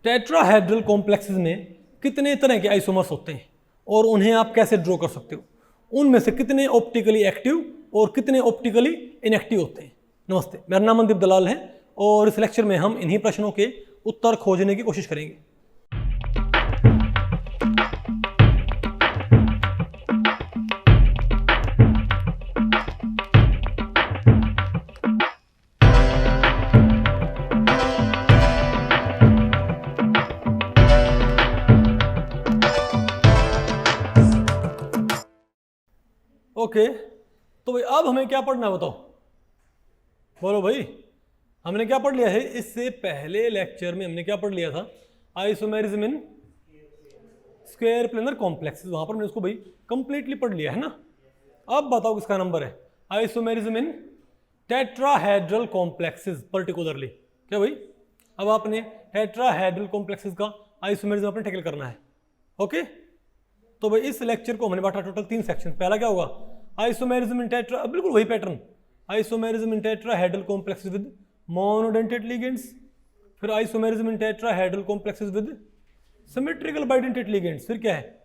Tetrahedral complexes में कितने तरह के आइसोमर्स होते हैं और उन्हें आप कैसे ड्रॉ कर सकते हो, उनमें से कितने ऑप्टिकली एक्टिव और कितने ऑप्टिकली इनएक्टिव होते हैं। नमस्ते, मेरा नाम मनदीप दलाल है और इस लेक्चर में हम इन्हीं प्रश्नों के उत्तर खोजने की कोशिश करेंगे। ओके, तो भाई अब हमें क्या पढ़ना है बताओ, बोलो भाई। हमने क्या पढ़ लिया है, इससे पहले लेक्चर में हमने क्या पढ़ लिया था, isomerism in square planar complexes. वहां पर मैंने उसको भाई कंप्लीटली पढ़ लिया है ना। अब बताओ किसका नंबर है, isomerism in tetrahedral complexes particularly. क्या भाई, अब आपने टेट्राहेड्रल कॉम्प्लेक्सेस का आइसोमेरिज्म अपने टैकल करना है। ओके, तो भाई इस लेक्चर को हमने बांटा टोटल 3 सेक्शन। पहला क्या होगा, आइसोमेरिज्म इन टेट्रा, बिल्कुल वही pattern, isomerism in tetrahedral complexes with monodentate ligands. फिर isomerism in tetrahedral complexes with symmetrical bidentate ligands. फिर क्या है,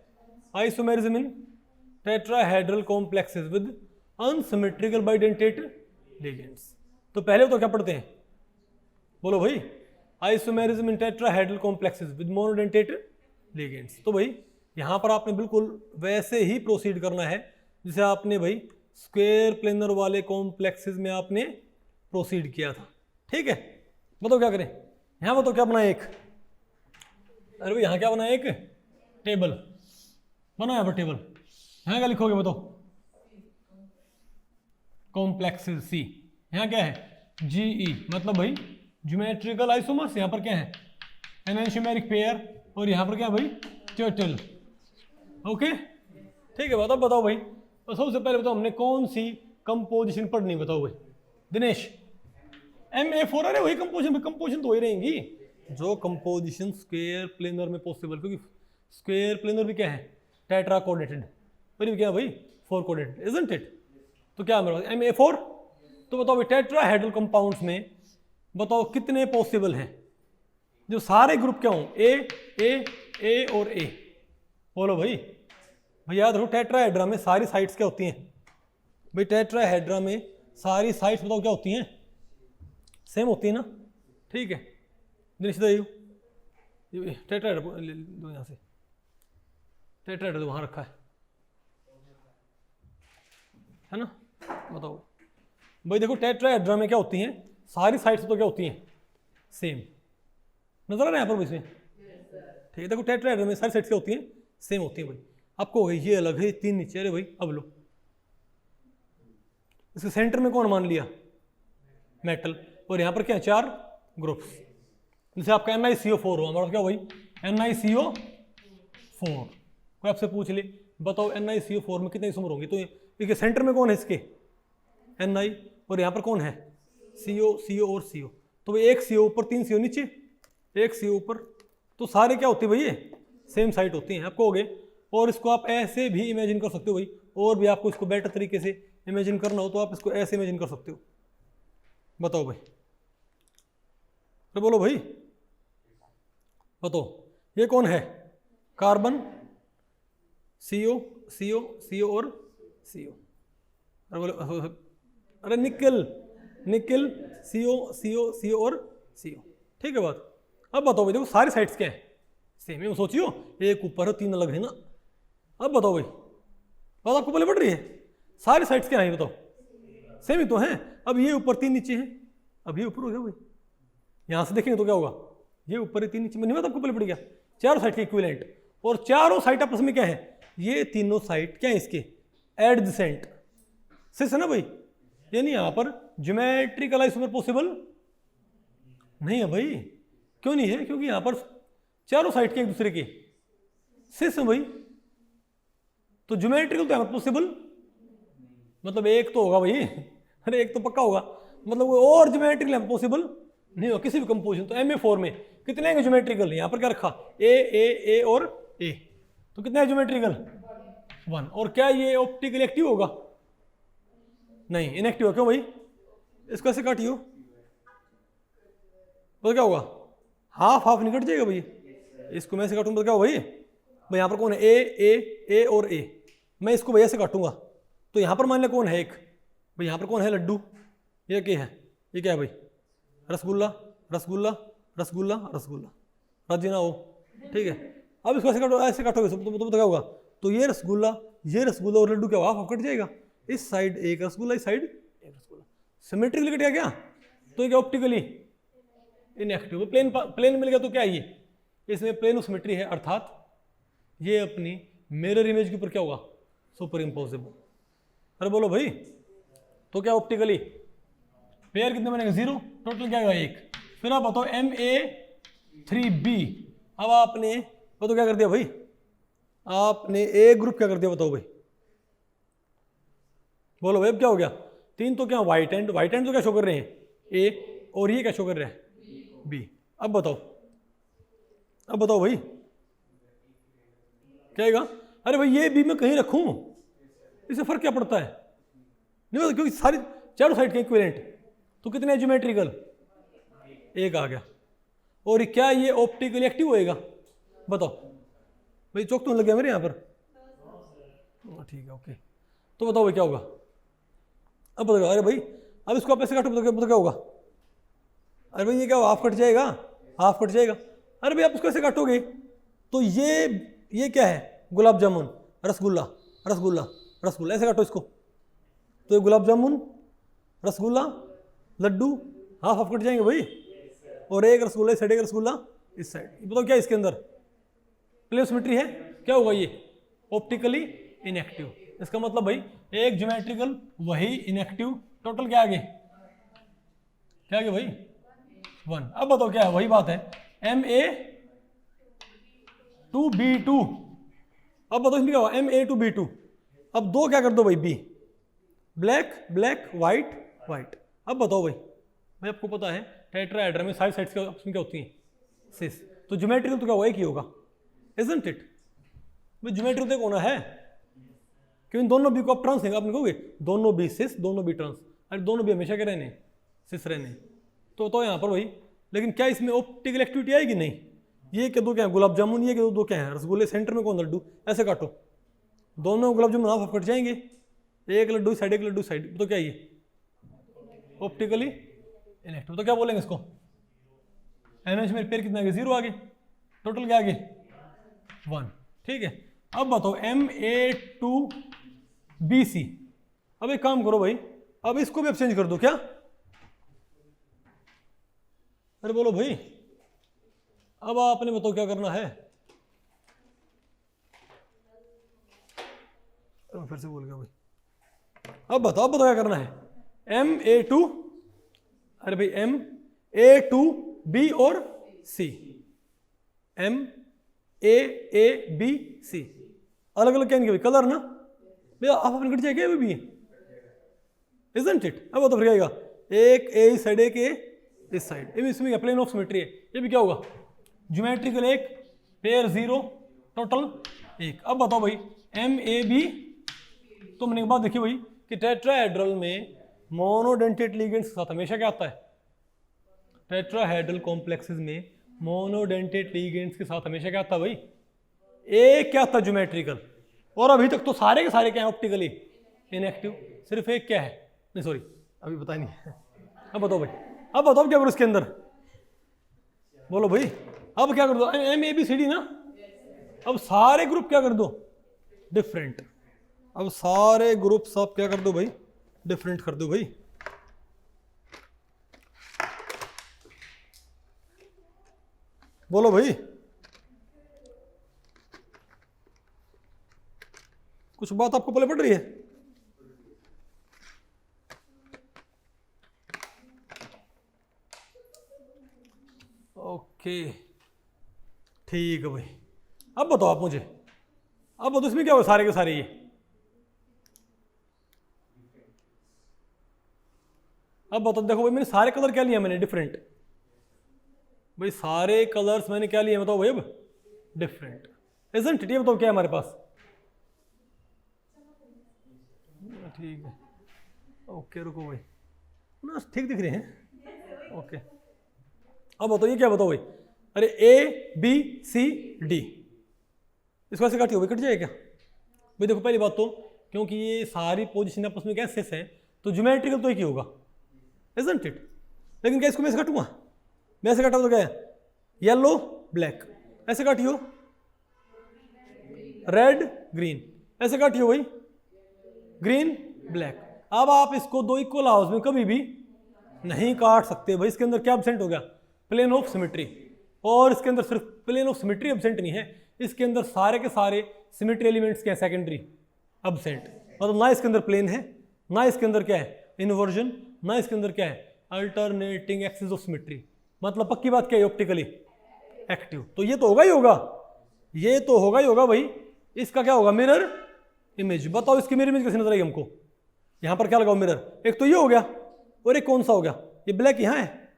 isomerism in tetrahedral complexes with unsymmetrical bidentate ligands. तो पहले तो क्या पढ़ते हैं, बोलो भाई, isomerism in tetrahedral complexes with monodentate ligands. तो भाई यहाँ पर आपने बिल्कुल वैसे ही प्रोसीड करना है जिसे आपने भाई स्क्वायर प्लेनर वाले कॉम्प्लेक्सेस में आपने प्रोसीड किया था। ठीक है, बताओ क्या करें। यहाँ बताओ क्या बनाए एक, अरे भाई यहाँ क्या बनाए, एक टेबल बना यहाँ पर टेबल। यहाँ क्या लिखोगे बताओ, कॉम्प्लेक्सेस सी। यहाँ क्या है, जीई, मतलब भाई ज्योमेट्रिकल आइसोमर्स। यहाँ पर क्या है, एनैंशियोमेरिक पेयर। और यहाँ पर क्या भाई, टर्टल। ओके, ठीक है, बताओ भाई। तो सबसे पहले बताओ हमने कौन सी कंपोजिशन पढ़नी, बताओ भाई दिनेश। MA4, अरे वही कंपोजिशन तो वही रहेंगी जो कंपोजिशन स्क्वायर प्लेनर में पॉसिबल, क्योंकि स्क्वायर प्लेनर भी क्या है, टेट्रा कोऑर्डिनेटेड, पर क्या भाई 4 कोऑर्डिनेटेड, इजंट इट। तो क्या मेरे पास MA4। तो बताओ भाई टेट्राहेड्रल कंपाउंड्स में बताओ कितने पॉसिबल हैं, जो सारे ग्रुप क्या हों, ए और ए। बोलो भाई, याद रखो टेट्राहेड्रा में सारी साइड्स क्या होती हैं भाई, टेट्राहेड्रा में सारी साइड्स बताओ क्या होती हैं, सेम होती है ना। ठीक है, टेट्राहेड्रा दो यहाँ से, टेट्राहेड्रा वहाँ रखा है ना। बताओ भाई, देखो टेट्राहेड्रा में क्या होती हैं, सारी साइड्स तो क्या होती हैं, सेम। नजर आ रहा है यहाँ पर इसमें, ठीक है। देखो टेट्राहेड्रा में सारी साइड्स क्या होती हैं, सेम होती है भाई। आपको ये अलग है, 3 नीचे। अरे भाई अब लो, इसके सेंटर में कौन मान लिया, मेटल। और यहाँ पर क्या है, 4 ग्रुप्स। जैसे आपका NiCO4 हुआ, हमारा क्या भाई NiCO4। कोई आपसे पूछ ले, बताओ NiCO4 में कितने आइसोमर होंगे, तो इसके सेंटर में कौन है, इसके Ni, और यहाँ पर कौन है CO और CO। तो भाई 1 CO ऊपर, 3 CO नीचे, 1 CO ऊपर। तो सारे क्या होते हैं भाई, ये सेम साइड होती हैं। आपको हो गए, और इसको आप ऐसे भी इमेजिन कर सकते हो भाई, और भी आपको इसको बेटर तरीके से इमेजिन करना हो तो आप इसको ऐसे इमेजिन कर सकते हो। बताओ भाई, तो बोलो भाई, बताओ ये कौन है, कार्बन, CO और CO। अरे बोलो, अरे निकल CO और CO। ठीक है बात। अब बताओ भाई, देखो सारी साइड्स क्या है, सेम है। सोचियो, एक ऊपर है, 3 अलग है ना। अब बताओ भाई, बात आपको पहले पड़ रही है, सारी साइड्स क्या है बताओ, सेम ही तो है। अब ये ऊपर 3 नीचे है, अब ये ऊपर हो गया भाई, यहां से देखेंगे तो क्या होगा, ये ऊपर है 3 नीचे, नहीं आपको पहले पड़ गया, चारों साइड के इक्विवेलेंट। और चारों साइड आपस में क्या है, ये तीनों साइड क्या है इसके, एडजेसेंट सिस है ना भाई। यानी यहां पर ज्योमेट्रिकल आइसोमर पॉसिबल नहीं है भाई। क्यों नहीं है, क्योंकि यहां पर चारों साइड के एक दूसरे के सिस है भाई। तो ज्योमेट्रिकल तो यहां पॉसिबल, मतलब एक तो होगा भाई, अरे एक तो पक्का होगा, मतलब वो और ज्योमेट्रिकल यहां पॉसिबल नहीं होगा किसी भी कंपोजिशन। तो MA4 में कितने हैं ज्योमेट्रिकल, यहां पर क्या रखा, ए और ए, तो कितने हैं ज्योमेट्रिकल, 1। और क्या ये ऑप्टिकल एक्टिव होगा, नहीं इनएक्टिव हो। क्यों भाई, इसको ऐसे काटियो तो क्या होगा, हाफ हाफ निकट जाएगा भाई, इसको मैं ऐसे काटूंगा तो क्या हो भाई, भाई यहाँ पर कौन है, ए और ए, मैं इसको भैया से काटूंगा तो यहाँ पर मान लिया कौन है एक, भाई यहाँ पर कौन है, लड्डू, ये क्या है, ये क्या है भाई, रसगुल्ला रसगुल्ला रसगुल्ला रसगुल्ला, राजी ना हो, ठीक है। अब इसको ऐसे काटोगे तो क्या होगा, तो ये रसगुल्ला और लड्डू क्या हाफ कट जाएगा, इस साइड एक रसगुल्ला, इस साइड एक रसगुल्ला, सिमेट्रिकली कट गया क्या, तो ये क्या ऑप्टिकली इनएक्टिव, प्लेन मिल गया तो क्या है ये, इसमें प्लेन ऑफ सिमेट्री है, अर्थात ये अपनी मिरर इमेज के ऊपर क्या होगा, सुपर इम्पोजेबल। अरे बोलो भाई, तो क्या ऑप्टिकली पेयर कितने बनेगा, 0, टोटल क्या आएगा 1। फिर आप बताओ Ma3B, अब आपने बताओ क्या कर दिया भाई, आपने ए ग्रुप क्या कर दिया, बताओ भाई, बोलो भाई अब क्या हो गया, 3 तो क्या व्हाइट एंड तो क्या शो कर रहे हैं ए, और ये क्या शो कर रहे हैं बी। अब बताओ भाई क्या आएगा, अरे भाई ये बी में कहीं रखूं, इससे फर्क क्या पड़ता है, नहीं पता, क्योंकि सारी चारों साइड के इक्विवेलेंट, तो कितने ज्योमेट्रिकल, एक आ गया। और क्या ये ऑप्टिकली एक्टिव होएगा, बताओ भाई, चौक तो लग गया मेरे यहाँ पर, ठीक है ओके, तो बताओ भाई क्या होगा, अब बताओ, अरे भाई अब इसको आप ऐसे काटो तो क्या होगा, अरे भाई ये क्या हाफ कट जाएगा, अरे भाई आप इसको ऐसे काटोगे तो ये क्या है, गुलाब जामुन रसगुल्ला ऐसे काटो इसको, तो ये गुलाब जामुन रसगुल्ला लड्डू हाफ कट जाएंगे भाई, और एक रसगुल्ला इस साइड, एक रसगुल्ला इस साइड, बताओ क्या इसके अंदर प्लेन सिमेट्री है, क्या होगा ये ऑप्टिकली इनएक्टिव। इसका मतलब भाई एक ज्योमेट्रिकल वही इनएक्टिव, टोटल क्या आगे भाई 1। अब बताओ क्या है, वही बात है Ma2B2, अब बताओ इसमें क्या होगा Ma2B2, अब दो क्या कर दो भाई बी, ब्लैक व्हाइट। अब बताओ भाई आपको पता है टेट्राहेड्रन में सारी साइड्स क्या होती हैं सिस, तो ज्योमेट्रिकल तो क्या होगा एक ही होगा, इजंट इट भाई, ज्योमेट्रिकल तो होना है, क्योंकि दोनों बी को आप ट्रांस देंगे, आप कहोगे दोनों बी सिस दोनों बी ट्रांस, अरे दोनों बी हमेशा क्या रहने सिस रहने, तो यहाँ पर भाई, लेकिन क्या इसमें ऑप्टिकल एक्टिविटी आएगी, नहीं, ये क्या दो क्या है गुलाब जामुन, ये क्या दो क्या है रसगुल्ले, सेंटर में कौन लड्डू, ऐसे काटो दोनों गुलाब जामुन हाफ कट जाएंगे, एक लड्डू साइड एक लड्डू साइड, तो क्या ये ऑप्टिकली इनएक्टिव, तो क्या बोलेंगे इसको, एनएच में पेयर कितना आगे 0 आगे, टोटल क्या आगे 1, ठीक है। अब बताओ Ma2BC, अब एक काम करो भाई, अब इसको भी अब चेंज कर दो क्या, अरे बोलो भाई, अब आपने बताओ क्या करना है, फिर से बोल गया भाई, अब बताओ क्या करना है, Ma2, अरे भाई Ma2B और C, MAABC, अलग अलग क्या इनके भाई कलर ना, भैया आप अपने कट जाएगा भी, इजंट इट। अब तो फिर क्या आएगा, एक ए इस साइड एक ए इस साइड, इसमें क्या प्लेन ऑफ सिमेट्री है, ये भी क्या होगा ज्योमेट्रिकल एक, पेयर 0, टोटल 1। अब बताओ भाई MAB, तो मैंने एक बात देखी भाई कि टेट्राहेड्रल में मोनोडेंटेट लिगेंड्स के साथ हमेशा क्या आता है, टेट्राहेड्रल कॉम्प्लेक्सेस में मोनोडेंटेट लिगेंड्स के साथ हमेशा क्या आता है भाई, एक क्या आता ज्योमेट्रिकल, और अभी तक तो सारे के सारे क्या है ऑप्टिकली इनएक्टिव, सिर्फ एक क्या है, नहीं सॉरी अभी पता नहीं है। अब बताओ भाई, अब बताओ क्या करो इसके अंदर, बोलो भाई अब क्या कर दो, MABCD ना, अब सारे ग्रुप क्या कर दो डिफरेंट, अब सारे ग्रुप सब क्या कर दो भाई डिफरेंट कर दो भाई, बोलो भाई कुछ बात आपको पहले पड़ रही है, ओके ठीक है भाई। अब बताओ आप मुझे, अब बताओ इसमें क्या हो सारे के सारे, ये अब बताओ, देखो भाई मैंने सारे कलर क्या लिया, मैंने डिफरेंट, भाई सारे कलर्स मैंने क्या लिए बताओ भाई, अब डिफरेंट, इजंट इट, ये बताओ क्या है हमारे पास, ठीक है ओके रुको भाई ना ठीक दिख रहे हैं, ओके। अब बताओ ये क्या बताओ भाई, अरे ए बी सी डी, इसको ऐसे काटिए, कट जाएगा क्या भाई? देखो पहली बात तो क्योंकि ये सारी पोजीशन आपस में कैसे हैं तो ज्योमेट्रिकल तो एक ही होगा, इजंट इट? लेकिन क्या इसको मैं ऐसे काटूंगा? मैं ऐसे काटा तो क्या है, येलो ब्लैक, ऐसे काटियो, रेड ग्रीन, ऐसे काटियो भाई, ग्रीन ब्लैक। अब आप इसको दो इक्वल हाउस में कभी भी नहीं काट सकते भाई। इसके अंदर क्या एब्सेंट हो गया? Plane of symmetry. और इसके अंदर सिर्फ प्लेन ऑफ सिमेट्री एब्सेंट नहीं है, इसके अंदर सारे के सारे सिमेट्री एलिमेंट्स क्या है, सेकेंडरी एब्सेंट। मतलब ना इसके अंदर प्लेन है, ना इसके अंदर क्या है इन्वर्जन, ना इसके अंदर क्या है अल्टरनेटिंग एक्सिस ऑफ सिमेट्री। मतलब पक्की बात क्या है, ऑप्टिकली एक्टिव। तो ये तो होगा ही होगा, ये तो होगा ही होगा भाई। इसका क्या होगा, मिरर इमेज। बताओ इसकी मिरर इमेज कैसे नजर आई हमको? यहां पर क्या लगाओ मिरर, एक तो ये हो गया और एक कौन सा हो गया, ये ब्लैक यहां है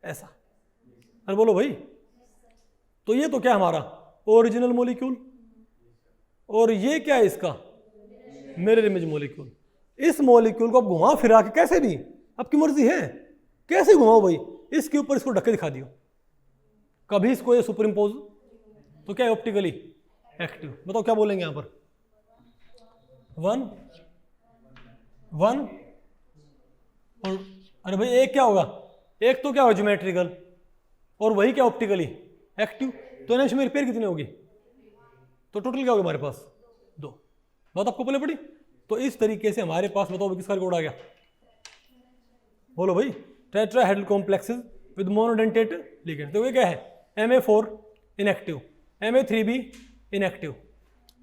ऐसा। अरे बोलो भाई, तो ये तो क्या हमारा ओरिजिनल मॉलिक्यूल, और ये क्या है इसका मिरर इमेज मॉलिक्यूल। इस मॉलिक्यूल को आप घुमा फिरा के कैसे भी, आपकी मर्जी है कैसे घुमाओ भाई, इसके ऊपर इसको ढक के दिखा दियो, कभी इसको ये सुपर इम्पोज, तो क्या है ऑप्टिकली एक्टिव। बताओ क्या बोलेंगे यहां पर, 1 1 और अरे भाई एक क्या होगा, एक तो क्या होगा ज्योमेट्रिकल और वही क्या ऑप्टिकली एक्टिव। तो एनएच में रिपेयर कितनी होगी, तो टोटल क्या होगा हमारे पास 2। बात आपको पहले पड़ी। तो इस तरीके से हमारे पास बताओ किसका कोड आ गया, बोलो भाई, tetrahedral complexes with monodentate ligand. तो ये क्या है, Ma4 inactive, Ma3b inactive,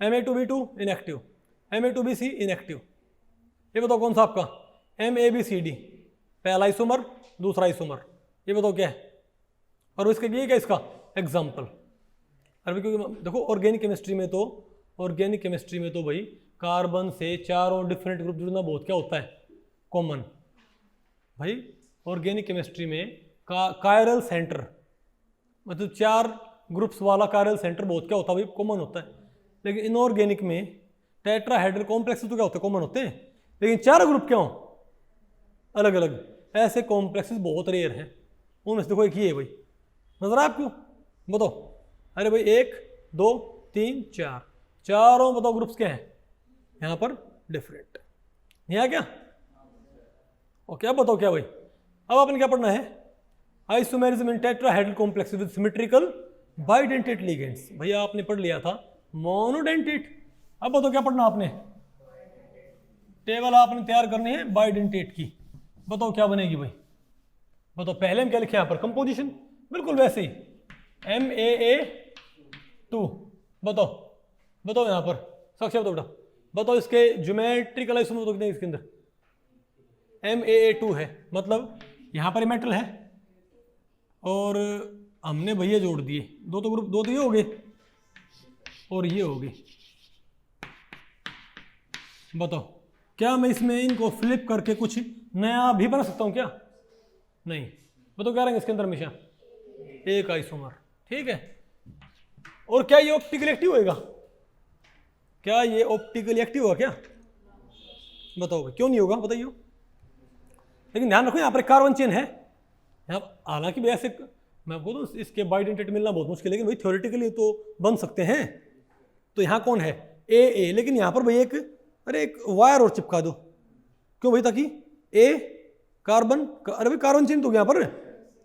Ma2b2 inactive, Ma2bc inactive. ये बताओ कौन सा आपका MABCD, पहला आइसोमर दूसरा आइसोमर, ये बताओ क्या है। और इसका ये क्या इसका एग्जाम्पल। अरे क्योंकि देखो ऑर्गेनिक केमिस्ट्री में तो भाई कार्बन से चारों डिफरेंट ग्रुप जुड़ना बहुत क्या होता है, कॉमन। भाई ऑर्गेनिक केमिस्ट्री में कायरल सेंटर, मतलब 4 ग्रुप्स वाला कायरल सेंटर बहुत क्या होता है भाई, कॉमन होता है। लेकिन इनऑर्गेनिक में टेट्राहेड्रल कॉम्प्लेक्स तो क्या होते हैं, कॉमन होते हैं, लेकिन 4 ग्रुप क्या हो अलग अलग। ऐसे कॉम्प्लेक्सेस बहुत रेयर हैं, उनमें से देखो एक ही है भाई, नजर आया आपको? बताओ, अरे भाई 1 2 3 4, चारों बताओ ग्रुप्स क्या हैं यहाँ पर डिफरेंट, यहाँ क्या ओके। अब बताओ क्या भाई, अब आपने क्या पढ़ना है, isomerism in tetrahedral complex with symmetrical bidentate ligands. भैया आपने पढ़ लिया था मोनोडेंटेट। अब बताओ क्या पढ़ना आपने, टेबल आपने तैयार करनी है बाइडेंटेट की। बताओ क्या बनेगी भाई, बताओ पहले हम क्या लिखे यहाँ पर, कंपोजिशन बिल्कुल वैसे ही MAA2। बताओ बताओ यहाँ पर साक्षात बताओ बेटा, बताओ इसके ज्योमेट्रिकल आइसोमर तो कितने इसके अंदर, MAA2 है, मतलब यहाँ पर मेटल है और हमने भैया जोड़ दिए दो, तो ग्रुप दो तो ये हो गए और ये हो गए। बताओ क्या मैं इसमें इनको फ्लिप करके कुछ नया भी बना सकता हूँ क्या, नहीं। बताओ क्या रहेंगे इसके अंदर हमेशा एक आइसोमर, ठीक है। और क्या ये ऑप्टिकली एक्टिव होएगा, क्या ये ऑप्टिकली एक्टिव होगा क्या, बताओ क्यों नहीं होगा बताइए। लेकिन ध्यान रखो यहाँ पर कार्बन चेन है, यहाँ हालांकि ऐसे मैं आपको तो इसके बाइडेंटेट मिलना बहुत मुश्किल है, लेकिन भाई थ्योरेटिकली तो बन सकते हैं। तो यहाँ कौन है AA, लेकिन यहाँ पर भाई एक अरे एक वायर और चिपका दो, क्यों भाई, ताकि A कार्बन, अरे भाई कार्बन चेन तो यहाँ पर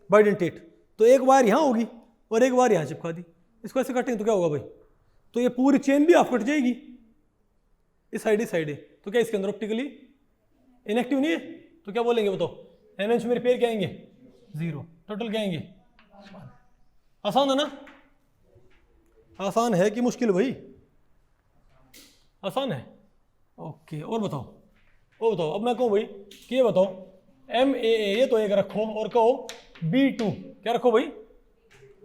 बाइडेंटेट, तो एक वायर यहाँ होगी और एक वायर यहाँ चिपका दी, इसको ऐसे काटेंगे तो क्या होगा भाई, तो ये पूरी चेन भी आप कट जाएगी इस साइड। तो क्या इसके अंदर ऑप्टिकली इनएक्टिव नहीं है, तो क्या बोलेंगे बताओ, NH में रिपेयर क्या आएंगे 0, टोटल क्या आएंगे। आसान है ना, आसान है कि मुश्किल भाई, आसान है ओके। और बताओ अब मैं कहूँ भाई कि ये बताओ MAA ये तो एक रखो और कहो B2, क्या रखो भाई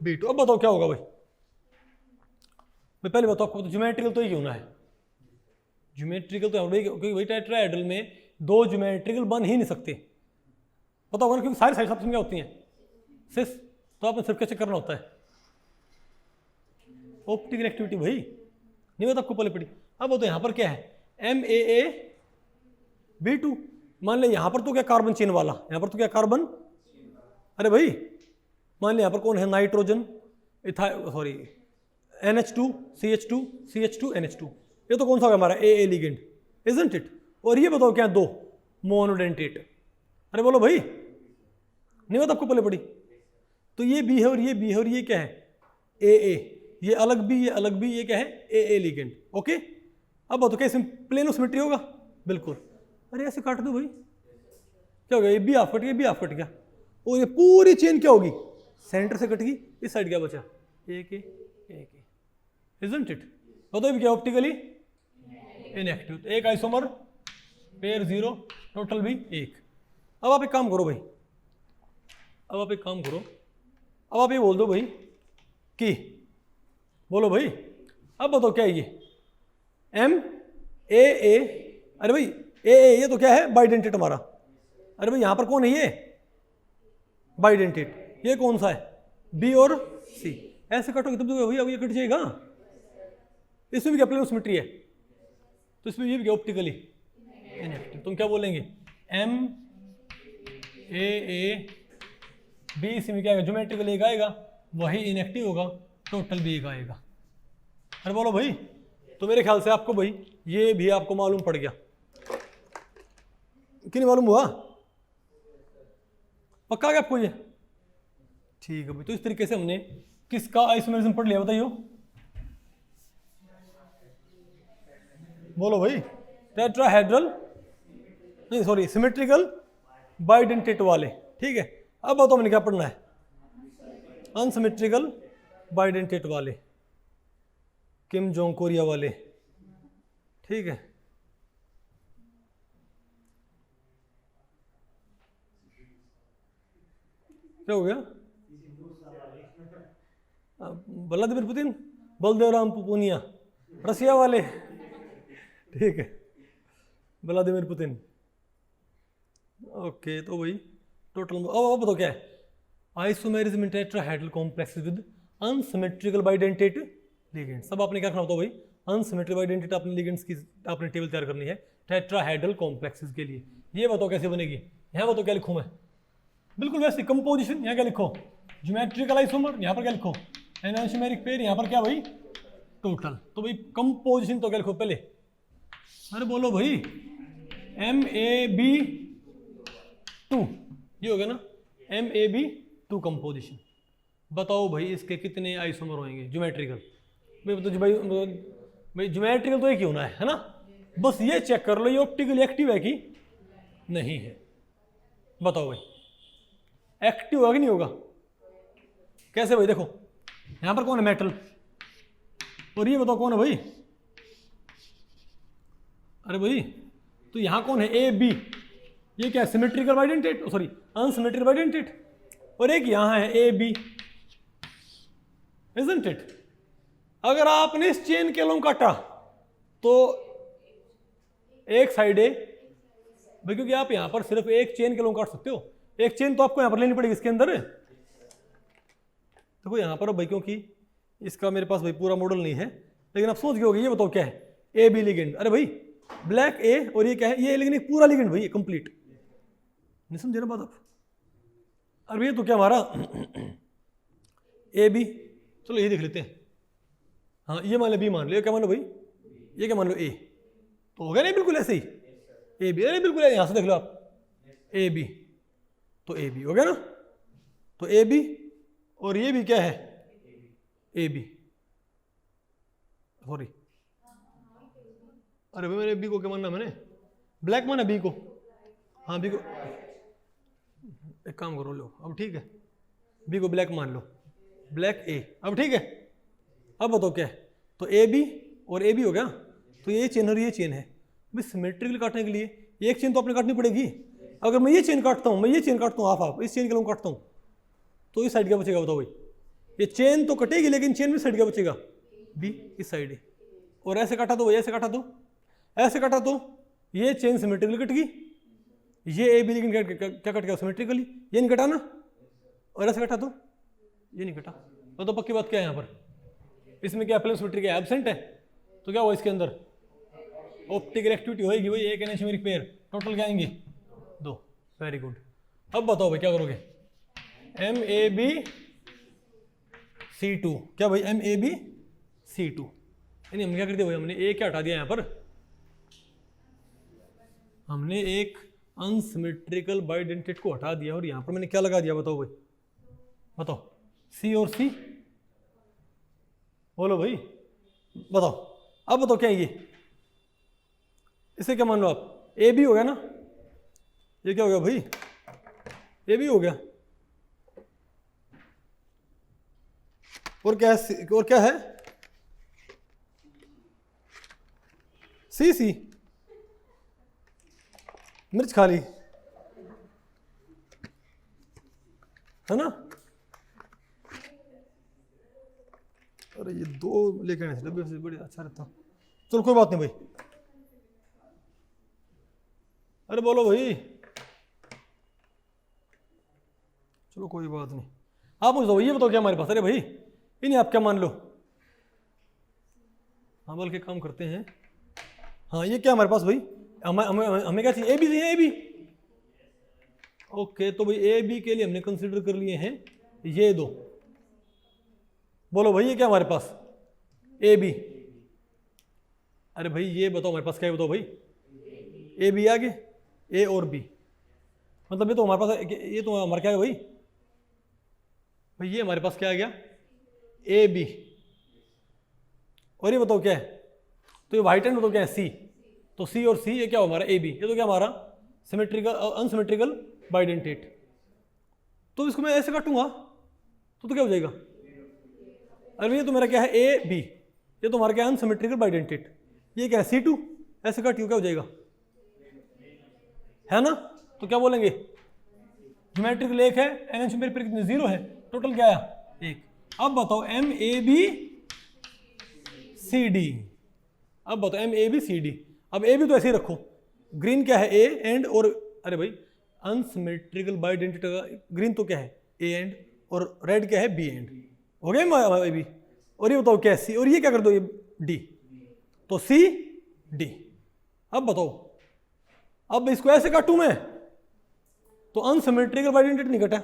B2। अब बताओ क्या होगा भाई पहले बताओ आपको, तो ज्योमेट्रिकल तो ही क्यों ना है, ज्योमेट्रिकल तो क्योंकि भाई टेट्राहेड्रल में 2 ज्योमेट्रिकल बन ही नहीं सकते, पता होगा ना, क्योंकि सारी साइड क्या होती हैं सिस, तो आपने सिर्फ क्या चेक करना होता है ऑप्टिकल एक्टिविटी भाई, नहीं बता आपको पहले पड़ी। अब तो यहाँ पर क्या है MAA2, मान ले यहाँ पर तो क्या कार्बन चेन वाला, यहाँ पर तो क्या कार्बन, अरे भाई मान लिया यहाँ पर कौन है, nitrogen, sorry NH2 CH2 CH2 NH2, ये तो कौन सा होगा हमारा AA लिगेंड, इजंट इट। और ये बताओ क्या, दो मोनोडेंटेट। अरे बोलो भाई, नहीं बता आपको पहले पड़ी। तो ये B है और ये B है और ये क्या है AA, ये अलग B, ये अलग B, ये क्या है AA लिगेंड। ओके, अब बताओ कैसे प्लेनो सिमेट्री होगा, बिल्कुल। अरे ऐसे काट दो भाई, क्या हो गया, ये B हाफ कट गया, B हाफ कट गया, और ये पूरी चेन क्या होगी, सेंटर से कट गई, इस साइड क्या बचा, एक इजंट इट। बताओ क्या ऑप्टिकली इनएक्टिव, एक आइसोमर पेयर 0, टोटल भी 1। अब आप एक काम करो भाई, अब आप एक काम करो, अब आप ये बोल दो भाई कि, बोलो भाई, अब बताओ क्या है ये MAA, अरे भाई AA ये तो क्या है बाइडेंटेट हमारा। अरे भाई यहाँ पर कौन है ये बाइडेंटेट, ये कौन सा है B और C। ऐसे कटोगे तब तो भैया ये कट जाएगा, इसमें भी क्या प्लेनो सिमेट्री है, तो इसमें ये भी क्या ऑप्टिकली इनएक्टिव। तुम क्या बोलेंगे, MAA BC में क्या आएगा, ज्योमेट्रिकली एक आएगा, वही इनएक्टिव होगा, टोटल भी एक आएगा। अरे बोलो भाई, तो मेरे ख्याल से आपको भाई ये भी आपको मालूम पड़ गया कि नहीं मालूम हुआ, पक्का क्या आपको ये, ठीक है भाई। तो इस तरीके से हमने किसका आइसोमेरिज्म पढ़ लिया, बताइयो, बोलो भाई, टेट्राहेड्रल, नहीं सॉरी सिमेट्रिकल बाइडेंटेट वाले, ठीक है। अब बताओ मैंने क्या पढ़ना है, अनसिमेट्रिकल बाइडेंटेट वाले, किम जोंग कोरिया वाले, ठीक है। क्या हो गया, व्लादिमीर पुतिन, बलदेवराम पुनिया, रसिया वाले, ठीक है, व्लादिमीर पुतिन। ओके, तो भाई टोटल अब बताओ क्या है, isomerism in tetrahedral complexes with unsymmetrical bidentate ligands. सब आपने क्या करना होता है भाई, अनसिमेट्रिकल बाइडेंटेट अपने लिगेंड्स की आपने टेबल तैयार करनी है टेट्राहेड्रल कॉम्प्लेक्सेस के लिए। ये बताओ कैसे बनेगी, यहाँ बताओ क्या लिखूँ मैं, बिल्कुल वैसे कंपोजिशन, यहाँ क्या लिखो, ज्योमेट्रिकल आइसोमर, यहाँ पर क्या लिखो एनांशिमेरिक पेयर, यहाँ पर क्या भाई टोटल। तो भाई कंपोजिशन तो क्या लिखो पहले, अरे बोलो भाई MAB2, ये हो गया ना MAB2 कंपोजिशन। बताओ भाई इसके कितने आइसोमर होंगे ज्योमेट्रिकल, भाई ज्योमेट्रिकल तो एक ही होना है ना, बस ये चेक कर लो ये ऑप्टिकली एक्टिव है कि नहीं है। बताओ भाई एक्टिव होगा कि नहीं होगा, कैसे भाई, देखो यहां पर कौन है मेटल, और ये बताओ कौन है भाई, अरे भाई तो यहां कौन है AB, ये क्या है symmetrical bidentate, sorry unsymmetrical bidentate, और एक यहां है AB, इजंट इट। अगर आपने इस चेन के अलोंग काटा तो एक साइड है भाई, क्योंकि आप यहां पर सिर्फ एक चेन के अलोंग काट सकते हो, एक चेन तो आपको यहां पर लेनी पड़ेगी इसके अंदर। देखो यहां पर भाई, क्योंकि इसका मेरे पास भाई पूरा मॉडल नहीं है, लेकिन आप सोच गए होगे, ये बताओ क्या है AB लिगेंड। अरे भाई ब्लैक A और ये क्या है, ये लेकिन एक पूरा लिगेंड भाई, कंप्लीट, नहीं समझे ना बात आप। अरे ये तो क्या हमारा AB, चलो ये देख लेते हैं, हाँ ये मान लो B मान लो, ये क्या मान लो भाई, ये क्या मान लो A, तो हो गया नहीं बिल्कुल ऐसे ही AB, अरे बिल्कुल यहां से देख लो आप AB, तो AB हो गया ना, तो AB और ये भी क्या है AB, सॉरी अरे भाई मैंने B को क्या मानना, मैंने ब्लैक माना B को, हाँ B को, एक काम करो लो अब, ठीक है B को ब्लैक मान लो, ब्लैक A, अब ठीक है। अब बताओ क्या है, तो AB और AB हो गया, तो ये चेन और ये चेन है भाई, सिमेट्रिकल काटने के लिए एक चेन तो आपने काटनी पड़ेगी। अगर मैं ये चेन काटता हूँ, मैं ये चेन काटता हूँ हाफ हाफ, इस चेन के लोग काटता हूँ, तो इस साइड क्या बचेगा बताओ भाई, ये चेन तो कटेगी लेकिन चेन में साइड क्या बचेगा B, इस साइड है। और ऐसे काटा तो भाई, ऐसे काटा तो, ऐसे काटा तो ये चेन सिमेट्रिकली कट गई, ये AB लेकिन क्या कट गया सिमेट्रिकली, ये नहीं कटा ना, और ऐसे कटा तो ये नहीं कटा, तो पक्की बात क्या है, यहाँ पर इसमें क्या प्लेन सिमेट्री क्या एब्सेंट है, तो क्या हुआ इसके अंदर ऑप्टिकल एक्टिविटी होगी भाई, एक एनांशिमेरिक पेयर, टोटल क्या आएंगे 2, वेरी गुड। अब बताओ भाई क्या करोगे, MAB C2, क्या भाई MAB C2, यानी हमने क्या कर दिया भाई, हमने A क्या हटा दिया यहाँ पर, हमने एक अनसिमेट्रिकल बाइडेंटेट को हटा दिया और यहाँ पर मैंने क्या लगा दिया, बताओ भाई, बताओ, C और C, बोलो भाई, बताओ, अब बताओ क्या है ये, इसे क्या मान लो आप, AB हो गया ना, ये क्या हो गया भाई, AB हो गया, और क्या है, और क्या है, C मिर्च खा ली है ना, अरे ये दो लेके आने से डब्बे से बड़ी अच्छा रहता, चलो कोई बात नहीं भाई, अरे बोलो भाई, चलो कोई बात नहीं, आप मुझे ये बताओ क्या हमारे पास, अरे भाई ये नहीं, आप क्या मान लो, हाँ बल्कि काम करते हैं, हाँ ये क्या हमारे पास भाई, हमें क्या चाहिए, AB चाहिए, AB, ओके, तो भाई AB के लिए हमने कंसीडर कर लिए हैं ये दो, बोलो भाई ये क्या हमारे पास, AB, अरे भाई ये बताओ हमारे पास क्या है, बताओ भाई, AB आगे A और B, मतलब ये तो हमारे पास, ये तो हमारा क्या है भाई, भाई ये हमारे पास क्या आ गया, AB, और ये बताओ क्या है, तो ये वाइट एंड बताओ क्या है, C, तो C और C ये क्या हो हमारा, AB, ये तो क्या हमारा सिमेट्रिकल अनसिमेट्रिकल बाइडेंटेट, तो इसको मैं ऐसे काटूंगा तो क्या हो जाएगा, अरे ये तो मेरा क्या है AB, ये तो हमारा क्या है अनसिमेट्रिकल बाइडेंटेट, ये क्या है C2, ऐसे काटियो क्या हो जाएगा, है ना, तो क्या बोलेंगे, ज्योमेट्रिकल 1 है, एनासिमेट्रिकल 0 है, टोटल क्या आया 1, अब बताओ MAB CD, अब बताओ MAB CD, अब AB तो ऐसे ही रखो, ग्रीन क्या है A एंड, और अरे भाई अनसिमेट्रिकल बाइडेंटिटी, ग्रीन तो क्या है A एंड, और रेड क्या है B एंड, हो गया AB, और ये बताओ क्या है C, और ये क्या कर दो ये D, तो C D, अब बताओ, अब इसको ऐसे काटूं मैं, तो अनसिमेट्रिकल बाइडेंटिटी नहीं कटा,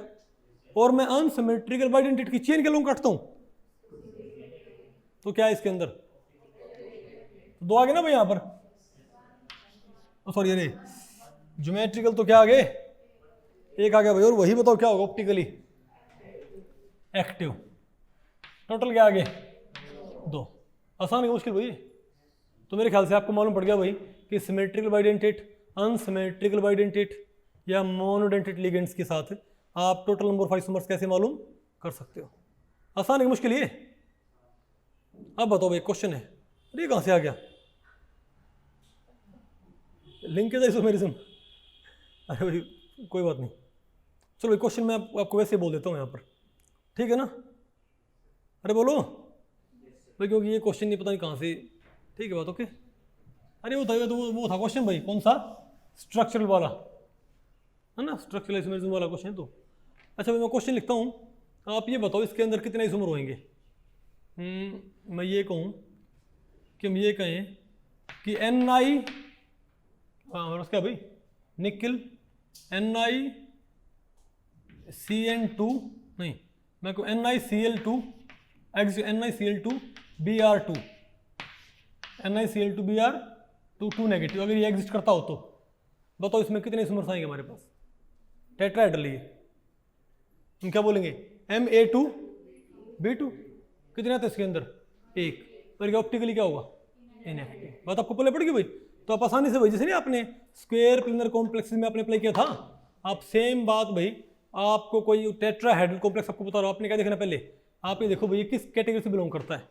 और मैं अनसिमेट्रिकल बाइडेंटिटी की चेन के लोग काटता हूं, तो क्या है इसके अंदर, तो दो आ गए ना भाई यहां पर, सॉरी अरे ज्योमेट्रिकल तो क्या आ गए, एक आ गया भाई, और वही बताओ क्या होगा ऑप्टिकली एक्टिव, टोटल क्या आ गए 2, आसान है मुश्किल भाई, तो मेरे ख्याल से आपको मालूम पड़ गया भाई कि सिमेट्रिकल बाइडेंटेट, अनसिमेट्रिकल बाइडेंटेट या मोनोडेंटेट लिगेंड्स के साथ आप टोटल नंबर ऑफ आइसोमर्स कैसे मालूम कर सकते हो, आसान है मुश्किल ये, अब बताओ भाई क्वेश्चन है, अरे कहां से आ गया, लिंकेज आइसोमेरिज्म, अरे भाई कोई बात नहीं, चलो भाई क्वेश्चन मैं आपको वैसे बोल देता हूँ यहाँ पर, ठीक है ना, अरे बोलो भाई, क्योंकि ये क्वेश्चन नहीं पता नहीं कहाँ से, ठीक है बात, ओके, अरे वो था क्वेश्चन भाई, कौन सा, स्ट्रक्चरल वाला है ना, स्ट्रक्चरल आइसोमेरिज्म वाला क्वेश्चन, तो अच्छा भाई मैं क्वेश्चन लिखता हूँ, आप ये बताओ इसके अंदर कितने आइसोमर होंगे, मैं ये कहूँ कि हम ये कहें कि Ni, हाँ क्या भाई, निकिल NiCN2, नहीं मैं कहूँ NiCl2 NiCl2 Br2, NiCl2 Br2 2 negative, अगर ये एग्जिस्ट करता हो तो बताओ इसमें कितने आइसोमर्स आएंगे हमारे पास, टेट्राहेड्रल, ये हम क्या बोलेंगे Ma2B2, कितने आते हैं इसके अंदर 1, पर ऑप्टिकली क्या होगा इनएक्टिव, बात आपको पहले पड़ेगी भाई, तो आप आसानी से भाई, जैसे नहीं आपने स्क्वायर प्लेनर कॉम्प्लेक्स में आपने अप्लाई किया था, आप सेम बात भाई, आपको कोई टेट्राहेड्रल कॉम्प्लेक्स आपको बता रहा हूं, आपने क्या देखना पहले, आप ये देखो भाई किस कैटेगरी से बिलोंग करता है,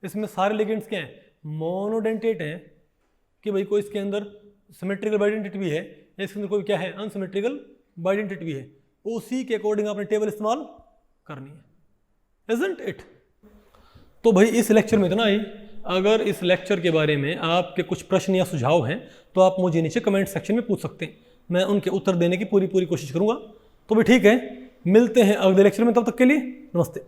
इसमें सारे लिगेंड्स क्या हैं, मोनोडेंटेट हैं, कि भाई कोई इसके अंदर सिमेट्रिकल बाइडेंटिटी भी है, इसके अंदर कोई क्या है अनसिमेट्रिकल बाइडेंटिटी भी है, उसी के अकॉर्डिंग आपने टेबल इस्तेमाल करनी है, इजंट इट। तो भाई इस लेक्चर में इतना ही, अगर इस लेक्चर के बारे में आपके कुछ प्रश्न या सुझाव हैं तो आप मुझे नीचे कमेंट सेक्शन में पूछ सकते हैं, मैं उनके उत्तर देने की पूरी कोशिश करूंगा। तो भी ठीक है, मिलते हैं अगले लेक्चर में, तब तक के लिए नमस्ते।